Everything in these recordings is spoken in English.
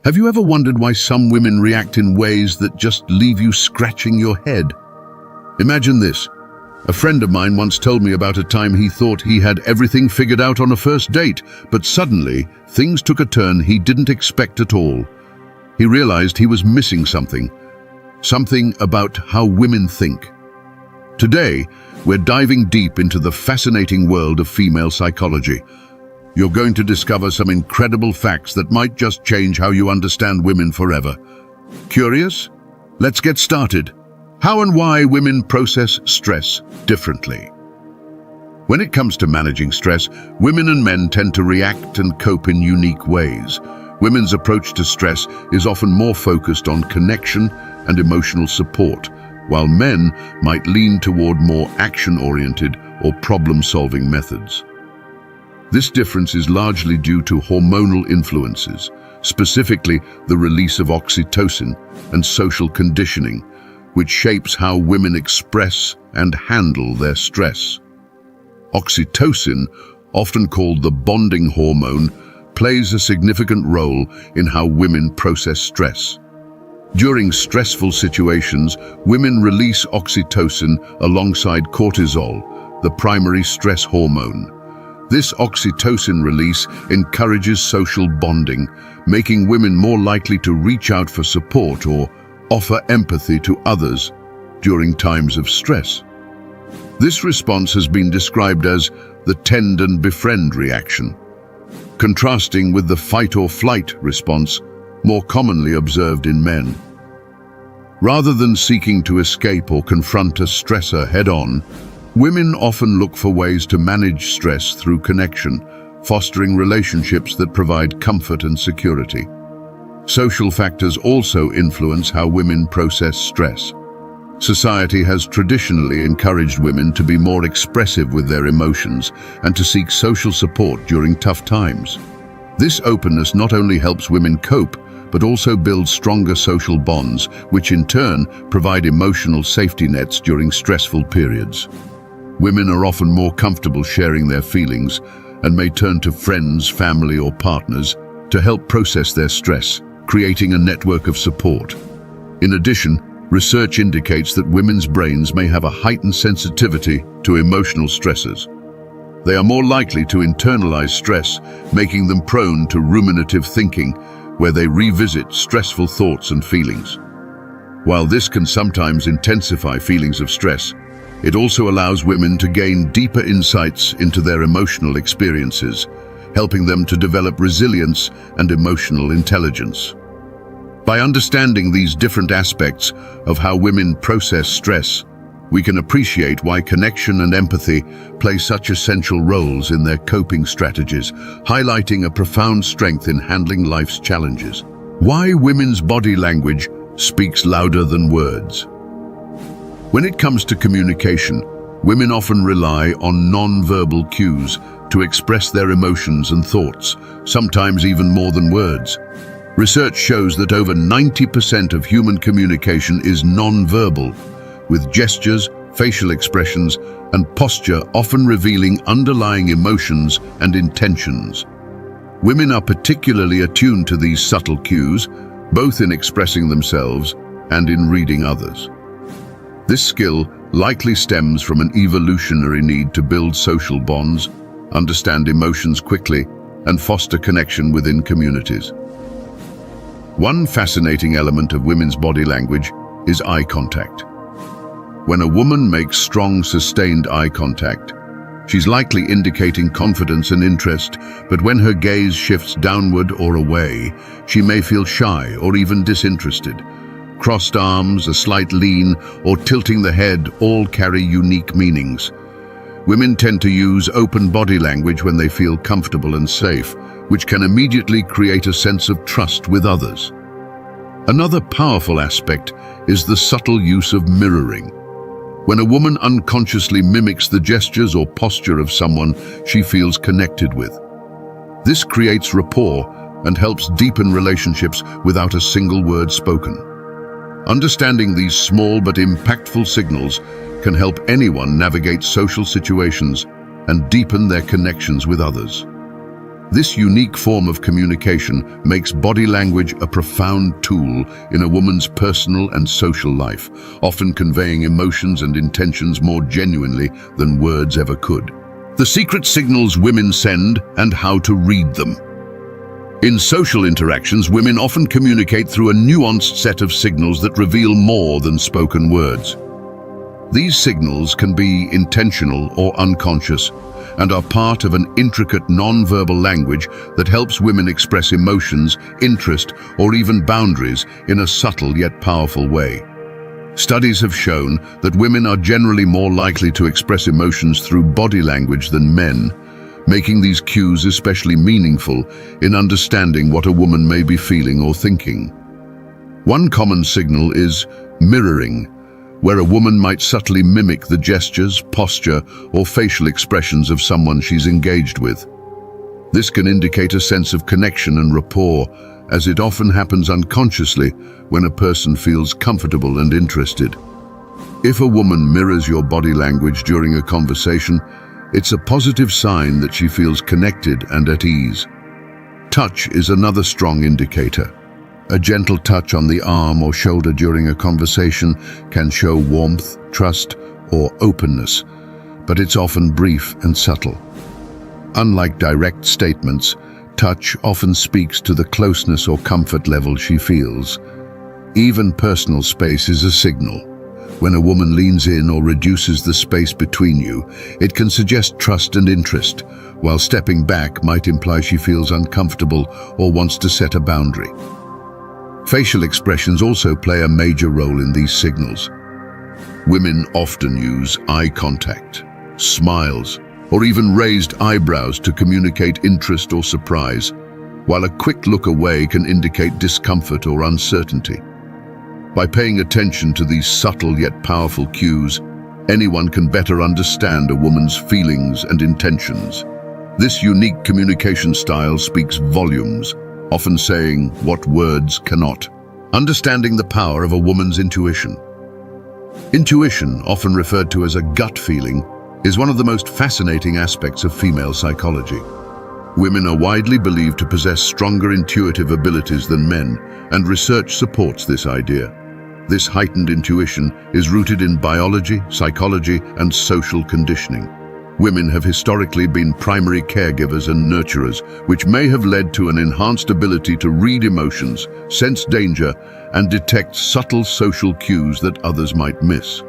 Have you ever wondered why some women react in ways that just leave you scratching your head? Imagine this. A friend of mine once told me about a time he thought he had everything figured out on a first date, but suddenly things took a turn he didn't expect at all. He realized he was missing something about how women think. Today, we're diving deep into the fascinating world of female psychology. You're going to discover some incredible facts that might just change how you understand women forever. Curious? Let's get started. How and why women process stress differently. When it comes to managing stress, women and men tend to react and cope in unique ways. Women's approach to stress is often more focused on connection and emotional support, while men might lean toward more action-oriented or problem-solving methods. This difference is largely due to hormonal influences, specifically the release of oxytocin and social conditioning, which shapes how women express and handle their stress. Oxytocin, often called the bonding hormone, plays a significant role in how women process stress. During stressful situations, women release oxytocin alongside cortisol, the primary stress hormone. This oxytocin release encourages social bonding, making women more likely to reach out for support or offer empathy to others during times of stress. This response has been described as the tend and befriend reaction, contrasting with the fight or flight response more commonly observed in men. Rather than seeking to escape or confront a stressor head-on, women often look for ways to manage stress through connection, fostering relationships that provide comfort and security. Social factors also influence how women process stress. Society has traditionally encouraged women to be more expressive with their emotions and to seek social support during tough times. This openness not only helps women cope, but also builds stronger social bonds, which in turn provide emotional safety nets during stressful periods. Women are often more comfortable sharing their feelings and may turn to friends, family, or partners to help process their stress, creating a network of support. In addition, research indicates that women's brains may have a heightened sensitivity to emotional stresses. They are more likely to internalize stress, making them prone to ruminative thinking, where they revisit stressful thoughts and feelings. While this can sometimes intensify feelings of stress, it also allows women to gain deeper insights into their emotional experiences, helping them to develop resilience and emotional intelligence. By understanding these different aspects of how women process stress, we can appreciate why connection and empathy play such essential roles in their coping strategies, highlighting a profound strength in handling life's challenges. Why women's body language speaks louder than words. When it comes to communication, women often rely on non-verbal cues to express their emotions and thoughts, sometimes even more than words. Research shows that over 90% of human communication is non-verbal, with gestures, facial expressions, and posture often revealing underlying emotions and intentions. Women are particularly attuned to these subtle cues, both in expressing themselves and in reading others. This skill likely stems from an evolutionary need to build social bonds, understand emotions quickly, and foster connection within communities. One fascinating element of women's body language is eye contact. When a woman makes strong, sustained eye contact, she's likely indicating confidence and interest, but when her gaze shifts downward or away, she may feel shy or even disinterested. Crossed arms, a slight lean, or tilting the head all carry unique meanings. Women tend to use open body language when they feel comfortable and safe, which can immediately create a sense of trust with others. Another powerful aspect is the subtle use of mirroring. When a woman unconsciously mimics the gestures or posture of someone she feels connected with. This creates rapport and helps deepen relationships without a single word spoken. Understanding these small but impactful signals can help anyone navigate social situations and deepen their connections with others. This unique form of communication makes body language a profound tool in a woman's personal and social life, often conveying emotions and intentions more genuinely than words ever could. The secret signals women send and how to read them. In social interactions, women often communicate through a nuanced set of signals that reveal more than spoken words. These signals can be intentional or unconscious and are part of an intricate non-verbal language that helps women express emotions, interest, or even boundaries in a subtle yet powerful way. Studies have shown that women are generally more likely to express emotions through body language than men, making these cues especially meaningful in understanding what a woman may be feeling or thinking. One common signal is mirroring, where a woman might subtly mimic the gestures, posture, or facial expressions of someone she's engaged with. This can indicate a sense of connection and rapport, as it often happens unconsciously when a person feels comfortable and interested. If a woman mirrors your body language during a conversation, it's a positive sign that she feels connected and at ease. Touch is another strong indicator. A gentle touch on the arm or shoulder during a conversation can show warmth, trust, or openness, but it's often brief and subtle. Unlike direct statements, touch often speaks to the closeness or comfort level she feels. Even personal space is a signal. When a woman leans in or reduces the space between you, it can suggest trust and interest, while stepping back might imply she feels uncomfortable or wants to set a boundary. Facial expressions also play a major role in these signals. Women often use eye contact, smiles, or even raised eyebrows to communicate interest or surprise, while a quick look away can indicate discomfort or uncertainty. By paying attention to these subtle yet powerful cues, anyone can better understand a woman's feelings and intentions. This unique communication style speaks volumes, often saying what words cannot. Understanding the power of a woman's intuition. Intuition, often referred to as a gut feeling, is one of the most fascinating aspects of female psychology. Women are widely believed to possess stronger intuitive abilities than men, and research supports this idea. This heightened intuition is rooted in biology, psychology, and social conditioning. Women have historically been primary caregivers and nurturers, which may have led to an enhanced ability to read emotions, sense danger, and detect subtle social cues that others might miss.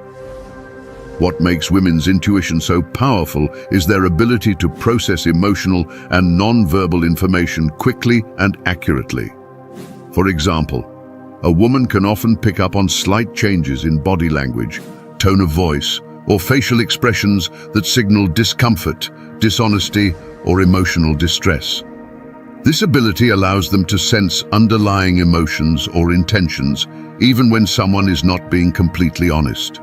What makes women's intuition so powerful is their ability to process emotional and non-verbal information quickly and accurately. For example, a woman can often pick up on slight changes in body language, tone of voice, or facial expressions that signal discomfort, dishonesty, or emotional distress. This ability allows them to sense underlying emotions or intentions, even when someone is not being completely honest.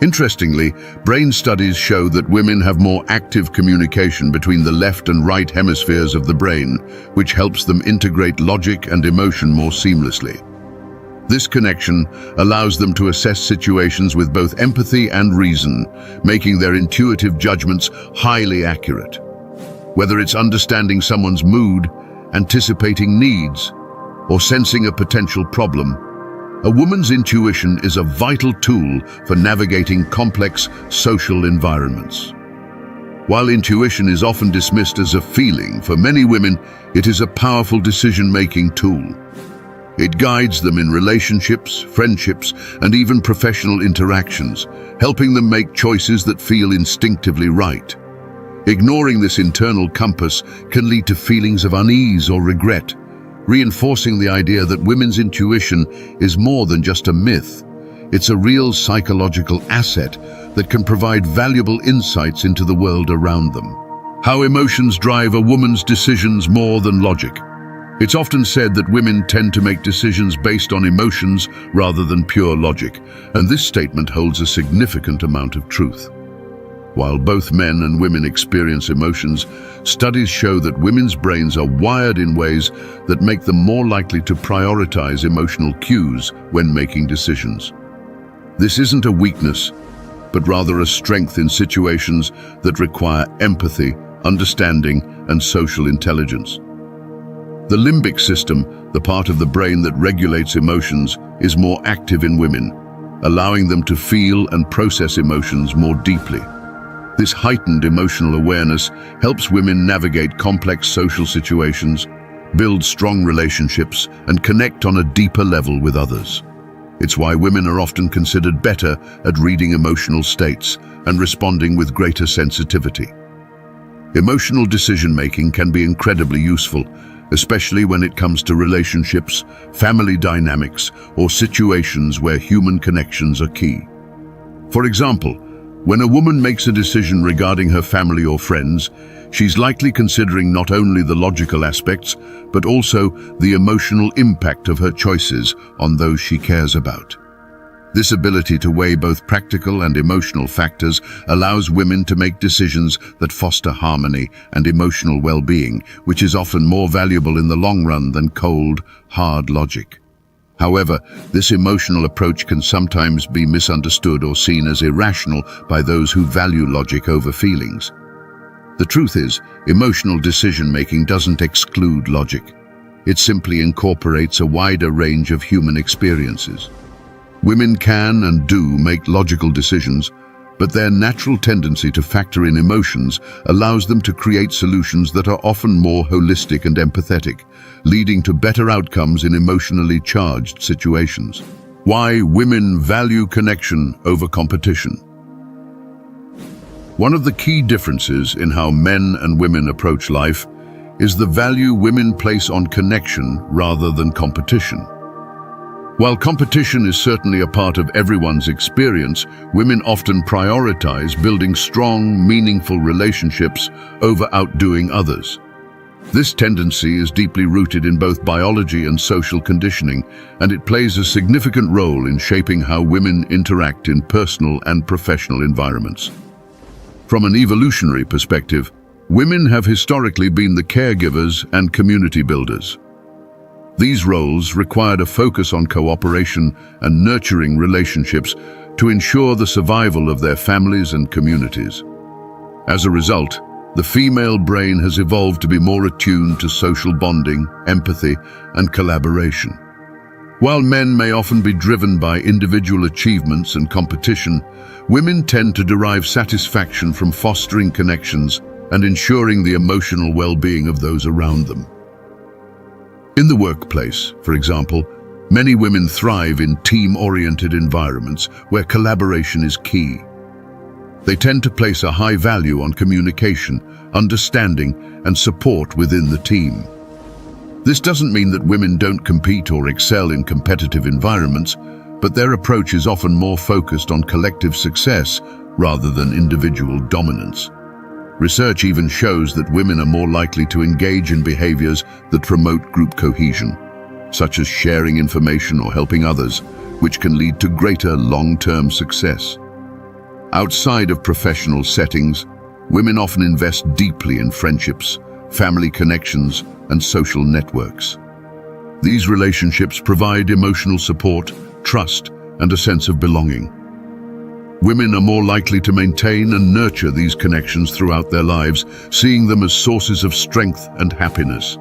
Interestingly, brain studies show that women have more active communication between the left and right hemispheres of the brain, which helps them integrate logic and emotion more seamlessly. This connection allows them to assess situations with both empathy and reason, making their intuitive judgments highly accurate. Whether it's understanding someone's mood, anticipating needs, or sensing a potential problem, a woman's intuition is a vital tool for navigating complex social environments. While intuition is often dismissed as a feeling, for many women, it is a powerful decision-making tool. It guides them in relationships, friendships, and even professional interactions, helping them make choices that feel instinctively right. Ignoring this internal compass can lead to feelings of unease or regret, reinforcing the idea that women's intuition is more than just a myth. It's a real psychological asset that can provide valuable insights into the world around them. How emotions drive a woman's decisions more than logic. It's often said that women tend to make decisions based on emotions rather than pure logic, and this statement holds a significant amount of truth. While both men and women experience emotions, studies show that women's brains are wired in ways that make them more likely to prioritize emotional cues when making decisions. This isn't a weakness, but rather a strength in situations that require empathy understanding, and social intelligence. The limbic system, the part of the brain that regulates emotions, is more active in women, allowing them to feel and process emotions more deeply. This heightened emotional awareness helps women navigate complex social situations, build strong relationships, and connect on a deeper level with others. It's why women are often considered better at reading emotional states and responding with greater sensitivity. Emotional decision-making can be incredibly useful, especially when it comes to relationships, family dynamics, or situations where human connections are key. For example, when a woman makes a decision regarding her family or friends, she's likely considering not only the logical aspects, but also the emotional impact of her choices on those she cares about. This ability to weigh both practical and emotional factors allows women to make decisions that foster harmony and emotional well-being, which is often more valuable in the long run than cold, hard logic. However, this emotional approach can sometimes be misunderstood or seen as irrational by those who value logic over feelings. The truth is, emotional decision-making doesn't exclude logic. It simply incorporates a wider range of human experiences. Women can and do make logical decisions, but their natural tendency to factor in emotions allows them to create solutions that are often more holistic and empathetic, leading to better outcomes in emotionally charged situations. Why women value connection over competition. One of the key differences in how men and women approach life is the value women place on connection rather than competition. While competition is certainly a part of everyone's experience, women often prioritize building strong, meaningful relationships over outdoing others. This tendency is deeply rooted in both biology and social conditioning, and it plays a significant role in shaping how women interact in personal and professional environments. From an evolutionary perspective, women have historically been the caregivers and community builders. These roles required a focus on cooperation and nurturing relationships to ensure the survival of their families and communities. As a result, the female brain has evolved to be more attuned to social bonding, empathy, and collaboration. While men may often be driven by individual achievements and competition, women tend to derive satisfaction from fostering connections and ensuring the emotional well-being of those around them. In the workplace, for example, many women thrive in team-oriented environments where collaboration is key. They tend to place a high value on communication, understanding, and support within the team. This doesn't mean that women don't compete or excel in competitive environments, but their approach is often more focused on collective success rather than individual dominance. Research even shows that women are more likely to engage in behaviors that promote group cohesion, such as sharing information or helping others, which can lead to greater long-term success. Outside of professional settings, women often invest deeply in friendships, family connections, and social networks. These relationships provide emotional support, trust, and a sense of belonging. Women are more likely to maintain and nurture these connections throughout their lives, seeing them as sources of strength and happiness.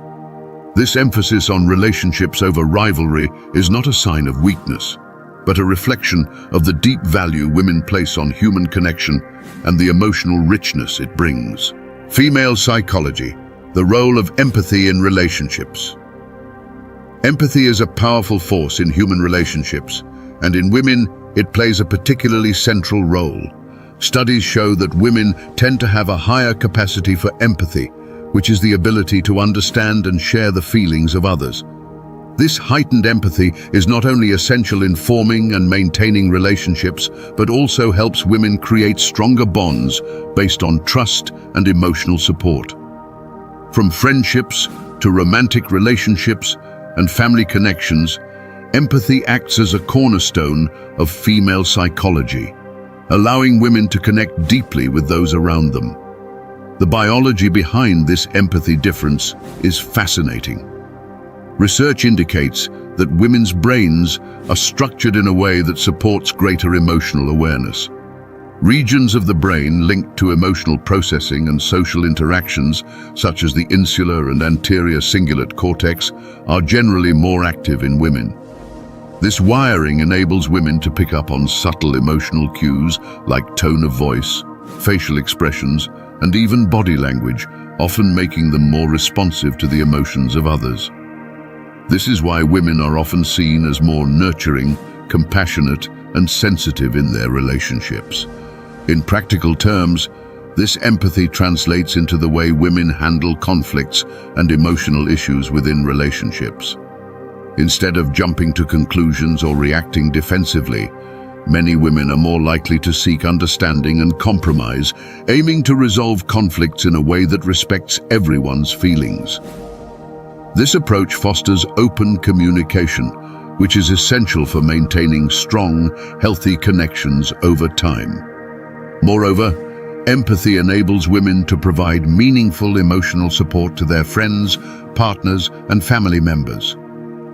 This emphasis on relationships over rivalry is not a sign of weakness, but a reflection of the deep value women place on human connection and the emotional richness it brings. Female psychology, the role of empathy in relationships. Empathy is a powerful force in human relationships, and in women, it plays a particularly central role. Studies show that women tend to have a higher capacity for empathy, which is the ability to understand and share the feelings of others. This heightened empathy is not only essential in forming and maintaining relationships, but also helps women create stronger bonds based on trust and emotional support. From friendships to romantic relationships and family connections, empathy acts as a cornerstone of female psychology, allowing women to connect deeply with those around them. The biology behind this empathy difference is fascinating. Research indicates that women's brains are structured in a way that supports greater emotional awareness. Regions of the brain linked to emotional processing and social interactions, such as the insular and anterior cingulate cortex, are generally more active in women. This wiring enables women to pick up on subtle emotional cues like tone of voice, facial expressions, and even body language, often making them more responsive to the emotions of others. This is why women are often seen as more nurturing, compassionate, and sensitive in their relationships. In practical terms, this empathy translates into the way women handle conflicts and emotional issues within relationships. Instead of jumping to conclusions or reacting defensively, many women are more likely to seek understanding and compromise, aiming to resolve conflicts in a way that respects everyone's feelings. This approach fosters open communication, which is essential for maintaining strong, healthy connections over time. Moreover, empathy enables women to provide meaningful emotional support to their friends, partners, and family members.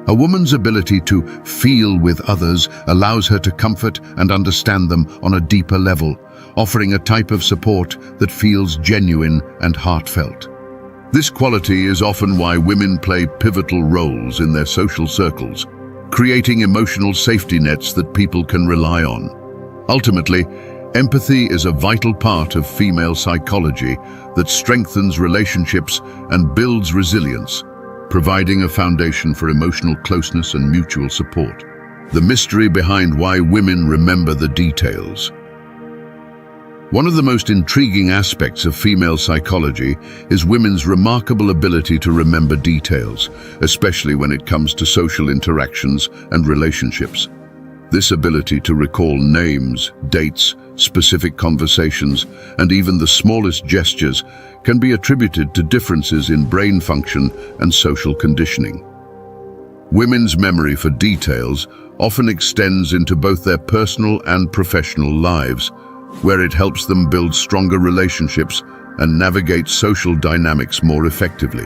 A woman's ability to feel with others allows her to comfort and understand them on a deeper level, offering a type of support that feels genuine and heartfelt. This quality is often why women play pivotal roles in their social circles, creating emotional safety nets that people can rely on. Ultimately, empathy is a vital part of female psychology that strengthens relationships and builds resilience, providing a foundation for emotional closeness and mutual support. The mystery behind why women remember the details. One of the most intriguing aspects of female psychology is women's remarkable ability to remember details, especially when it comes to social interactions and relationships. This ability to recall names, dates, specific conversations, and even the smallest gestures can be attributed to differences in brain function and social conditioning. Women's memory for details often extends into both their personal and professional lives, where it helps them build stronger relationships and navigate social dynamics more effectively.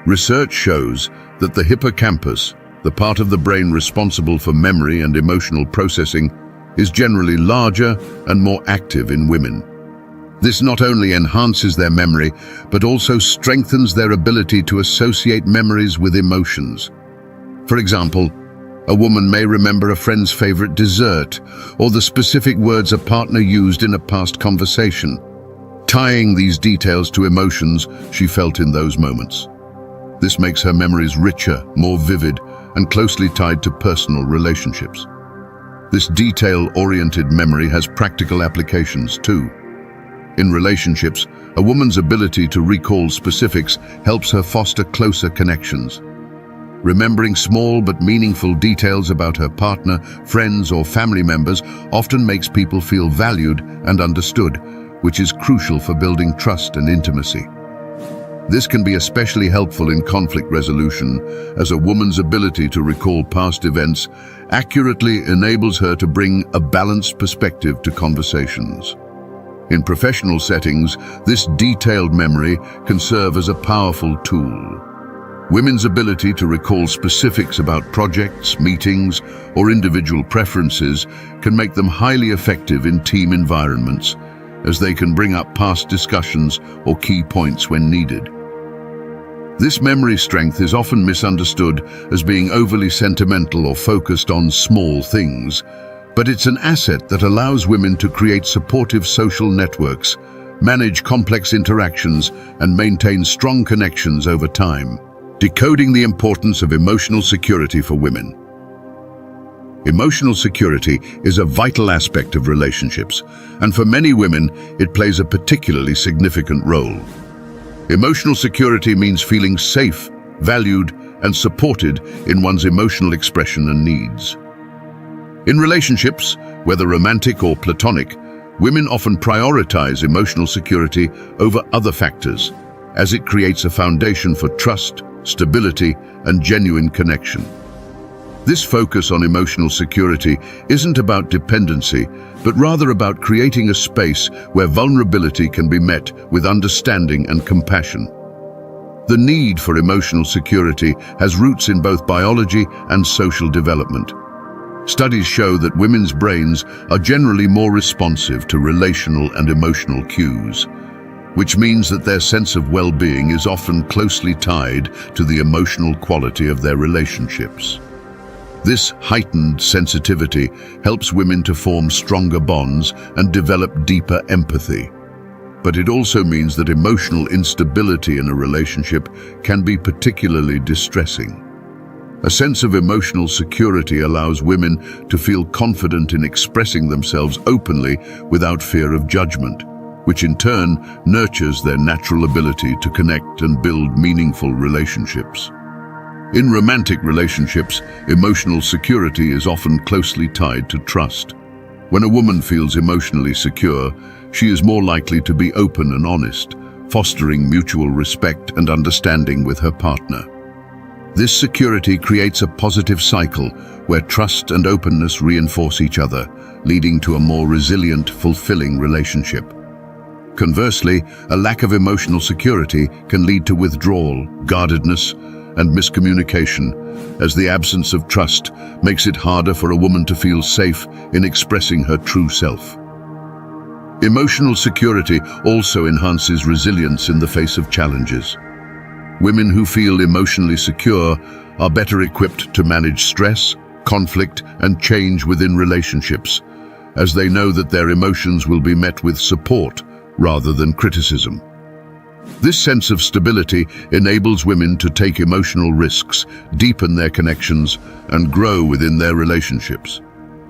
Research shows that the hippocampus, the part of the brain responsible for memory and emotional processing, is generally larger and more active in women. This not only enhances their memory, but also strengthens their ability to associate memories with emotions. For example, a woman may remember a friend's favorite dessert or the specific words a partner used in a past conversation, tying these details to emotions she felt in those moments. This makes her memories richer, more vivid, and closely tied to personal relationships. This detail-oriented memory has practical applications too. In relationships, a woman's ability to recall specifics helps her foster closer connections. Remembering small but meaningful details about her partner, friends, or family members often makes people feel valued and understood, which is crucial for building trust and intimacy. This can be especially helpful in conflict resolution, as a woman's ability to recall past events accurately enables her to bring a balanced perspective to conversations. In professional settings, this detailed memory can serve as a powerful tool. Women's ability to recall specifics about projects, meetings, or individual preferences can make them highly effective in team environments, as they can bring up past discussions or key points when needed. This memory strength is often misunderstood as being overly sentimental or focused on small things, but it's an asset that allows women to create supportive social networks, manage complex interactions, and maintain strong connections over time. Decoding the importance of emotional security for women. Emotional security is a vital aspect of relationships, and for many women, it plays a particularly significant role. Emotional security means feeling safe, valued, and supported in one's emotional expression and needs. In relationships, whether romantic or platonic, women often prioritize emotional security over other factors, as it creates a foundation for trust, stability, and genuine connection. This focus on emotional security isn't about dependency, but rather about creating a space where vulnerability can be met with understanding and compassion. The need for emotional security has roots in both biology and social development. Studies show that women's brains are generally more responsive to relational and emotional cues, which means that their sense of well-being is often closely tied to the emotional quality of their relationships. This heightened sensitivity helps women to form stronger bonds and develop deeper empathy. But it also means that emotional instability in a relationship can be particularly distressing. A sense of emotional security allows women to feel confident in expressing themselves openly without fear of judgment, which in turn nurtures their natural ability to connect and build meaningful relationships. In romantic relationships, emotional security is often closely tied to trust. When a woman feels emotionally secure, she is more likely to be open and honest, fostering mutual respect and understanding with her partner. This security creates a positive cycle where trust and openness reinforce each other, leading to a more resilient, fulfilling relationship. Conversely, a lack of emotional security can lead to withdrawal, guardedness, and miscommunication, as the absence of trust makes it harder for a woman to feel safe in expressing her true self. Emotional security also enhances resilience in the face of challenges. Women who feel emotionally secure are better equipped to manage stress, conflict, and change within relationships, as they know that their emotions will be met with support rather than criticism. This sense of stability enables women to take emotional risks, deepen their connections, and grow within their relationships.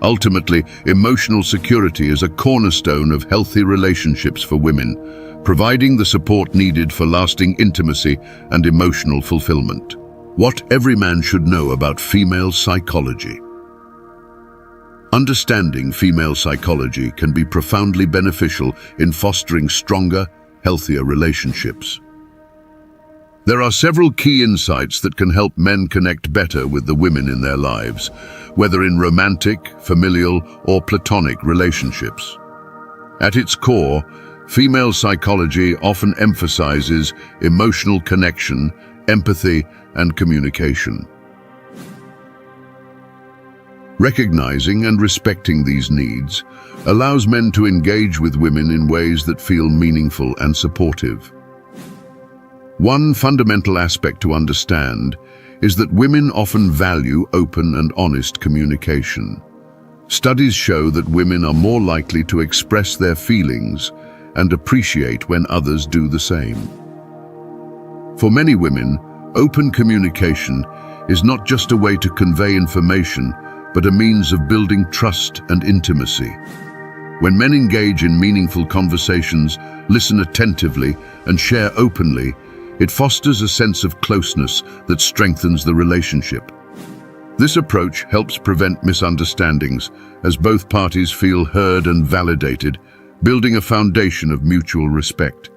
Ultimately, emotional security is a cornerstone of healthy relationships for women, providing the support needed for lasting intimacy and emotional fulfillment. What every man should know about female psychology. Understanding female psychology can be profoundly beneficial in fostering stronger, healthier relationships. There are several key insights that can help men connect better with the women in their lives, whether in romantic, familial, or platonic relationships. At its core, female psychology often emphasizes emotional connection, empathy, and communication. Recognizing and respecting these needs allows men to engage with women in ways that feel meaningful and supportive. One fundamental aspect to understand is that women often value open and honest communication. Studies show that women are more likely to express their feelings and appreciate when others do the same. For many women, open communication is not just a way to convey information, but a means of building trust and intimacy. When men engage in meaningful conversations, listen attentively, and share openly, it fosters a sense of closeness that strengthens the relationship. This approach helps prevent misunderstandings, as both parties feel heard and validated, building a foundation of mutual respect.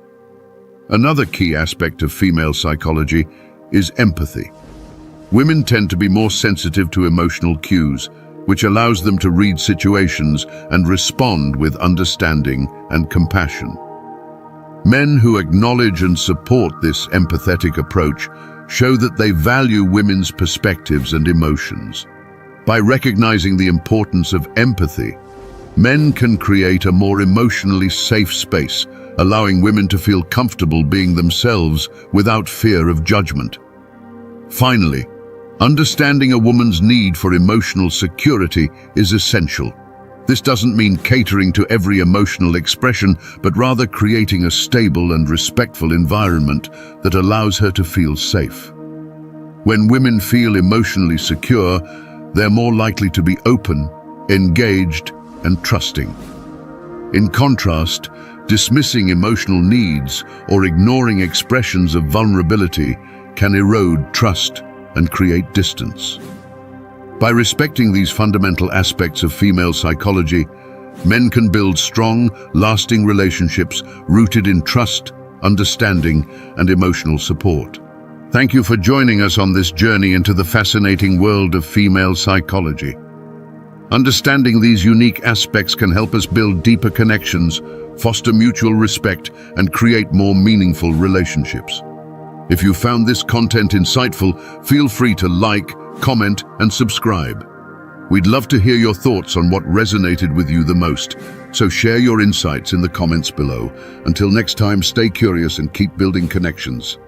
Another key aspect of female psychology is empathy. Women tend to be more sensitive to emotional cues, which allows them to read situations and respond with understanding and compassion. Men who acknowledge and support this empathetic approach show that they value women's perspectives and emotions. By recognizing the importance of empathy, men can create a more emotionally safe space, allowing women to feel comfortable being themselves without fear of judgment. Finally, understanding a woman's need for emotional security is essential. This doesn't mean catering to every emotional expression, but rather creating a stable and respectful environment that allows her to feel safe. When women feel emotionally secure, they're more likely to be open, engaged, and trusting. In contrast, dismissing emotional needs or ignoring expressions of vulnerability can erode trust and create distance. By respecting these fundamental aspects of female psychology, men can build strong, lasting relationships rooted in trust, understanding, and emotional support. Thank you for joining us on this journey into the fascinating world of female psychology. Understanding these unique aspects can help us build deeper connections, foster mutual respect, and create more meaningful relationships. If you found this content insightful, feel free to like, comment, and subscribe. We'd love to hear your thoughts on what resonated with you the most, so share your insights in the comments below. Until next time, stay curious and keep building connections.